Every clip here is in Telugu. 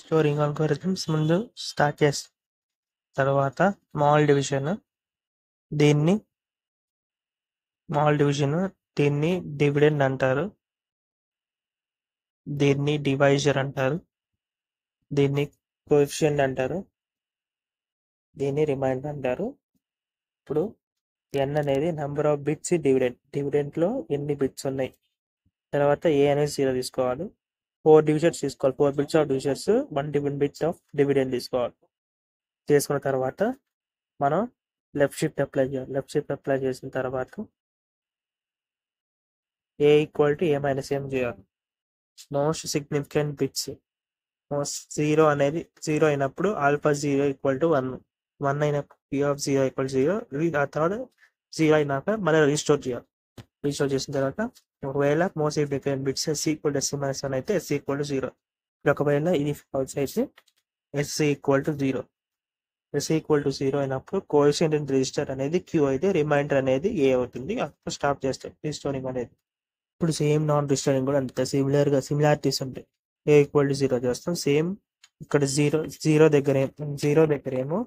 స్టోరింగ్ ఆల్గోరిథమ్స్ ముందు స్టార్ట్ చేస్తాం. తర్వాత స్మాల్ డివిజన్, దీన్ని డివిడెండ్ అంటారు, దీన్ని డివైజర్ అంటారు, దీన్ని కోఎఫిషియంట్ అంటారు, దీన్ని రిమైండర్ అంటారు. ఇప్పుడు n అనేది నెంబర్ ఆఫ్ బిట్స్ డివిడెంట్లో ఎన్ని బిట్స్ ఉన్నాయి. తర్వాత ఏ అనేది 0 తీసుకోవాలి, 4 డివిజన్స్ తీసుకోవాలి, 4 bits of divisions, 1 bit of dividend తీసుకోవాలి. చేసుకున్న తర్వాత మనం లెఫ్ట్ షిఫ్ట్ అప్లై చేయాలి. లెఫ్ట్ షిఫ్ట్ అప్లై చేసిన తర్వాత a equal to a minus m చేయాలి. మోస్ట్ సిగ్నిఫికెంట్ బిట్స్ 0 అనేది 0 అయినప్పుడు ఆల్ఫా 0 ఈక్వల్ టు 1, 1 అయినప్పుడు p ఆఫ్ 0 ఈక్వల్ 0, ఆ తర్వాత 0 అయినాక మళ్ళీ రీస్టోర్ చేయాలి. రీస్టోర్ చేసిన తర్వాత ఒకవేళ most significant bits s equal to s minus 1 అయితే s ఈక్వల్ టు 0. ఒకవేళ ఇది ఫాల్స్ అయితే s equal to 0. s equal to 0 అయినప్పుడు కోఎఫిషియంట్ ఇన్ రిజిస్టర్ అనేది q అయితే రిమైండర్ అనేది a అవుతుంది. అప్పుడు స్టాప్ చేస్తాం రీస్టోరింగ్ అనేది. ఇప్పుడు సేమ్ నాన్ రీస్టోరింగ్ కూడా అంతే సిమిలారిటీస్ ఉంటాయి. a ఈక్వల్ టు 0 చేస్తాం. సేమ్ ఇక్కడ జీరో దగ్గరేమో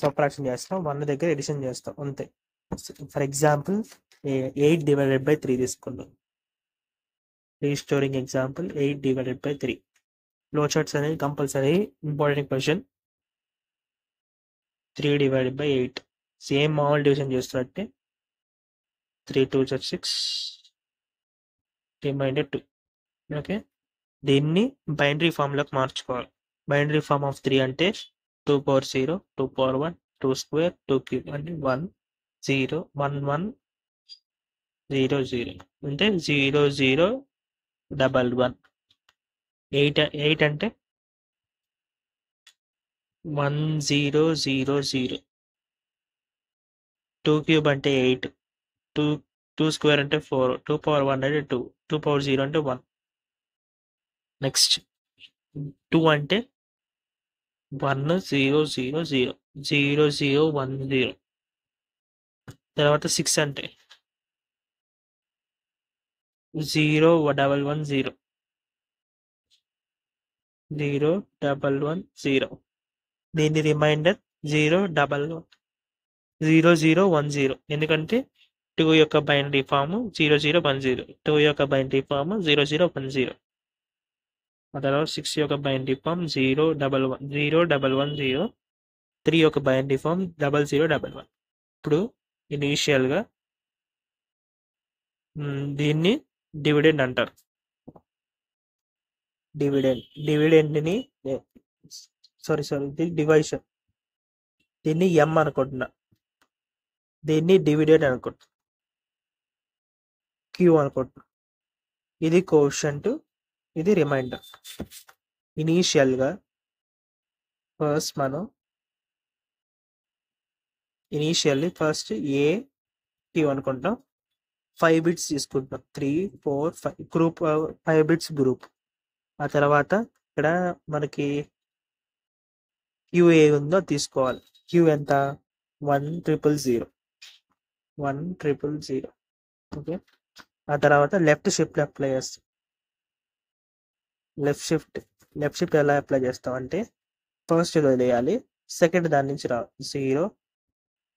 సబ్ట్రాక్షన్ చేస్తాం, 1 దగ్గర ఎడిషన్ చేస్తాం అంతే. ఫర్ ఎగ్జాంపుల్ 8 డివైడెడ్ బై 3 తీసుకుందాం. Restoring example 8 divided by 3. Flow charts అనేది compulsory important question. 3 divided by 8 same మామూలు డివిజన్ చేస్తున్నట్టే. 3 2 6, రిమైండర్ 2. ఓకే, దీన్ని బైనరీ ఫామ్లోకి మార్చుకోవాలి. బైనరీ ఫామ్ ఆఫ్ 3 అంటే 2 పవర్ 0, 2 పవర్ 1, 2 స్క్వేర్, 2 క్యూబ్ అంటే 1 0 1 1 0 0 అంటే 0 0 1 1. 8 అంటే 1 0 0 0. 2 క్యూబ్ అంటే 8, 2 స్క్వేర్ అంటే 4, 2 పవర్ 1 అంటే 2, 2 పవర్ 0 అంటే 1. నెక్స్ట్ 2 అంటే 1 0 0 0 0 0 1 0. తర్వాత 6 అంటే 0 1 1 0 0 1 1 0. దీని రిమైండర్ 0 1 0 0 1 0, ఎందుకంటే 2 యొక్క బైనరీ ఫామ్ 0 0 1 0, 2 యొక్క బైనరీ ఫామ్ 0 0 1 0. ఆ తర్వాత 6 యొక్క బైనరీ ఫామ్ 0 1 1 0 1 1 0, 3 యొక్క బైనరీ ఫామ్ 0 0 1 1. ఇప్పుడు ఇనీషియల్గా దీన్ని డివిడెండ్ అంటారు. డివిడెండ్ని దీన్ని డివైజన్, దీన్ని m అనుకుంటున్నా, దీన్ని డివిడెండ్ అనుకుంటున్నా, q అనుకుంటున్నా. ఇది కోఎఫిషియంట్, ఇది రిమైండర్. ఇనీషియల్గా ఫస్ట్ ఏ q అనుకుంటాం. 5 బిట్స్ తీసుకుంటాం, 3 4 5 గ్రూప్, 5 బిట్స్ గ్రూప్. ఆ తర్వాత ఇక్కడ మనకి క్యూ ఏ ఉందో తీసుకోవాలి. క్యూ ఎంత? 1 0 0 0. ఓకే, ఆ తర్వాత లెఫ్ట్ షిఫ్ట్ అప్లై చేస్తాం. లెఫ్ట్ షిఫ్ట్ ఎలా అప్లై చేస్తాం అంటే ఫస్ట్ వదిలేయాలి, సెకండ్ దాని నుంచి రా 0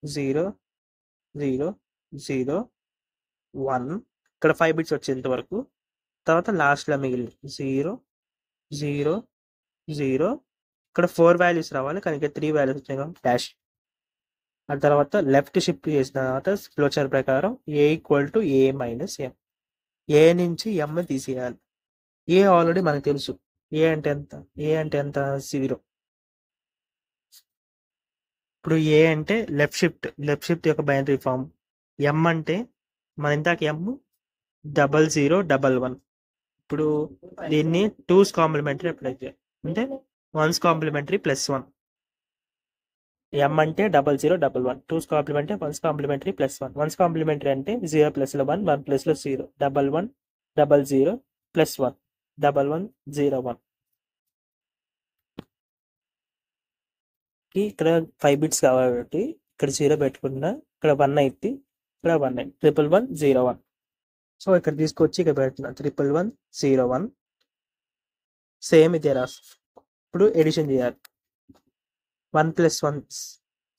0 0 0 1. ఇక్కడ 5 బిట్స్ వచ్చేంత వరకు. తర్వాత లాస్ట్లో మిగిలింది 0 0 0. ఇక్కడ 4 వాల్యూస్ రావాలి, కానీ ఇక్కడ 3 వాల్యూస్ వచ్చాయి కాబట్టి డాష్. ఆ తర్వాత లెఫ్ట్ షిఫ్ట్ చేసిన తర్వాత ఫ్లోచార్ట్ ప్రకారం ఏ ఈక్వల్ టు ఏ మైనస్ ఎం. ఏ నుంచి ఎం తీసేయాలి. ఏ ఆల్రెడీ మనకు తెలుసు, ఏ అంటే ఎంత? 0. ఇప్పుడు ఏ అంటే లెఫ్ట్ షిఫ్ట్ యొక్క బైనరీ ఫామ్. ఎం అంటే మన ఇందాక ఎం 0 0 1 1. ఇప్పుడు దీన్ని 2's కాంప్లిమెంటరీ అప్లై చేయాలి, అంటే 1's కాంప్లిమెంటరీ ప్లస్ 1. ఎం అంటే 0 0 1 1, 2's complementary 1's complementary plus 1. 1's complementary అంటే 0 ప్లస్లో 1, 1 ప్లస్లో 0, 1 1 0 0 ప్లస్ 1 1 1 0 1. ఇక్కడ 5 బిట్స్ కాబట్టి ఇక్కడ 0 పెట్టుకున్నా, ఇక్కడ 1 అయితే ఇక్కడ 1 అయితే 1 1 1 0 1. సో ఇక్కడ తీసుకొచ్చి ఇక్కడ పెడుతున్నా 1 1 1 0 1. సేమ్ ఇదే రాసు. ఇప్పుడు ఎడిషన్ చేయాలి. 1 + 1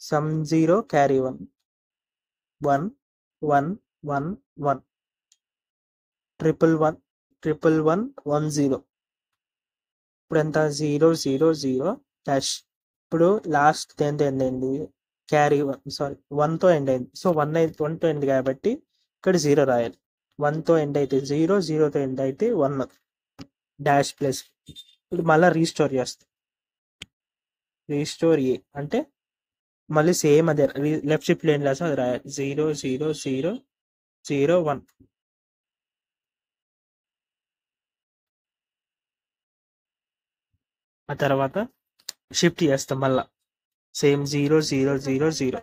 సమ్ 0 క్యారీ 1 1 1 1 1 1 1 1 1 0. ఇప్పుడు ఎంత 0 0 0 డాష్. ఇప్పుడు లాస్ట్ దేంతో ఎండ్ అయింది, క్యారీ 1 సారీ 1తో ఎండ్ అయింది. సో 1తో ఎండ్ కాబట్టి ఇక్కడ 0 రాయాలి. 1తో ఎండ్ అయితే 0, 0తో ఎండ్ అయితే 1 డాష్ ప్లస్. ఇప్పుడు మళ్ళీ రీస్టోర్ చేస్తాం. రీస్టోర్ ఏ అంటే మళ్ళీ సేమ్ అదే లెఫ్ట్ షిఫ్ట్ ఏం రాసాం అది రాయాలి. 0 0 0 0 1. ఆ తర్వాత షిఫ్ట్ చేస్తాం మళ్ళా సేమ్ 0 0 0 0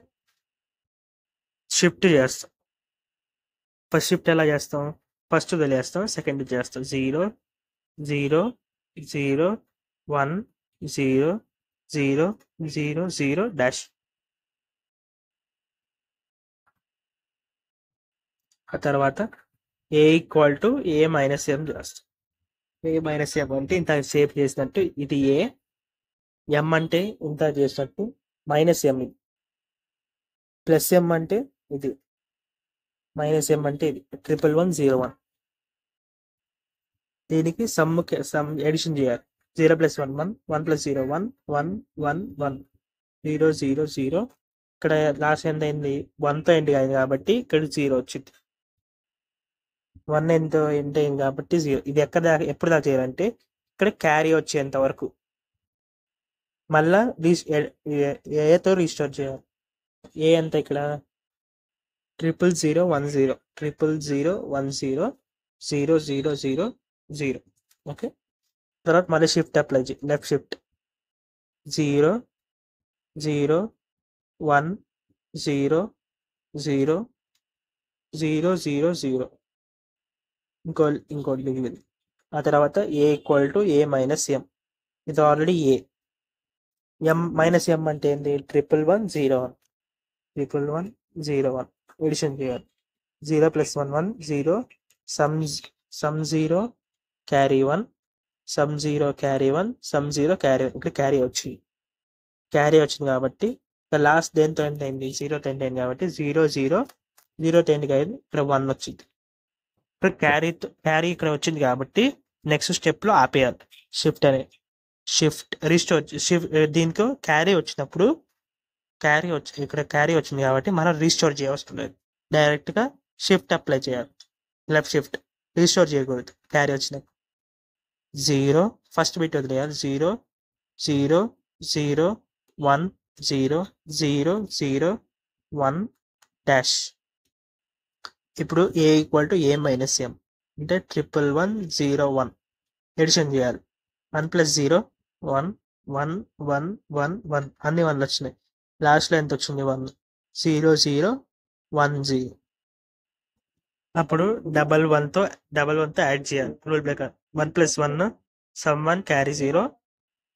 షిఫ్ట్ చేస్తాం. ఫస్ట్ షిఫ్ట్ ఎలా చేస్తాం, ఫస్ట్ వదిలేస్తాం, సెకండ్ చేస్తాం 0 0 0 1 0 0 0 0 డాష్. ఆ తర్వాత ఏ ఈక్వల్ టు ఏ మైనస్ ఎం చేస్తాం. ఏ మైనస్ ఎం అంటే ఇంత సేవ్ చేసినట్టు ఇది ఏ, ఎం అంటే ఇంత చేసినట్టు మైనస్ ఎం, ఇది ప్లస్ ఎం అంటే ఇది, మైనస్ ఎం అంటే ఇది 1 1 1 0 1. దీనికి సమ్ ఎడిషన్ చేయాలి. 0 + 1 1 1 + 0 1 1 1 1 0 0 0. ఇక్కడ లాస్ట్ ఎంత అయింది, 1తో ఎండ్ అయింది కాబట్టి ఇక్కడ 0 వచ్చింది. 1 ఎంతో ఎండ్ అయింది కాబట్టి 0. ఇది ఎప్పుడు దాకా చేయాలంటే ఇక్కడ క్యారీ వచ్చేంత వరకు మళ్ళా ఏతో రీస్టోర్ చేయాలి. ఏ ఎంత ఇక్కడ 0 0 1 0 0 0 1 0 0 0 0 0. ఓకే. తర్వాత మళ్ళీ షిఫ్ట్ అప్లై చేయి, లెఫ్ట్ షిఫ్ట్ 0 0 1 0 0 0 0 0 ఇంకోటి మిగిలింది. ఆ తర్వాత ఏ ఈక్వల్ టు ఏ మైనస్ ఎం. ఇది ఆల్రెడీ ఏ. ఎం మైనస్ ఎం అంటే ఏంటి, 1 1 0 1 1 1 0 1 ఎడిషన్ చేయాలి. 0 + 1 1 0 some 0 carry 1 some 0 carry 1 some 0 carry 1. ఇక్కడ క్యారీ వచ్చింది కాబట్టి ఇక్కడ లాస్ట్ దేంతో ఎండ్ అయింది, 0తో ఎండ్ అయింది కాబట్టి 0 0 0తో ఎండ్ అయింది. ఇక్కడ 1 వచ్చింది. ఇక్కడ క్యారీ ఇక్కడ వచ్చింది కాబట్టి నెక్స్ట్ స్టెప్లో ఆపేయాలి. షిఫ్ట్ రీస్టోర్ దీనికి క్యారీ వచ్చినప్పుడు ఇక్కడ క్యారీ వచ్చింది కాబట్టి మనం రీస్టోర్ చేయవలసిన లేదు, డైరెక్ట్గా షిఫ్ట్ అప్లై చేయాలి. లెఫ్ట్ షిఫ్ట్, రీస్టోర్ చేయకూడదు. క్యారీ వచ్చినప్పుడు 0 ఫస్ట్ బిట్ వదిలేయాలి. 0 0 0 1 0 0 0 1 డాష్. ఇప్పుడు ఏ ఈక్వల్ టు ఏ మైనస్ ఎం అంటే 1 1 0 1 ఎడిషన్ చేయాలి. 1 + 0 1 1 1 1 1 అన్ని 1 వచ్చినాయి. లాస్ట్లో ఎంత వచ్చింది 1 0 0 1 0. అప్పుడు డబల్ వన్తో యాడ్ చేయాలి. రూల్ ప్రకారం 1 + 1 some 1 carry 0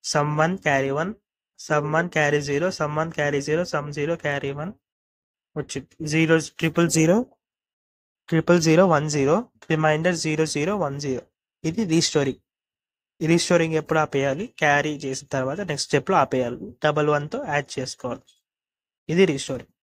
some 1 carry 1 some 1 carry 0 some 1 carry 0 some 0 carry 1 వచ్చింది. 0 0 0 0 0 1 0 రిమైండర్ 0 0 1 0. ఇది రీస్టోరింగ్ ఎప్పుడు ఆపేయాలి, క్యారీ చేసిన తర్వాత నెక్స్ట్ స్టెప్లో ఆపేయాలి. 1 1తో యాడ్ చేసుకోవాలి. ఇది రీస్టోరింగ్.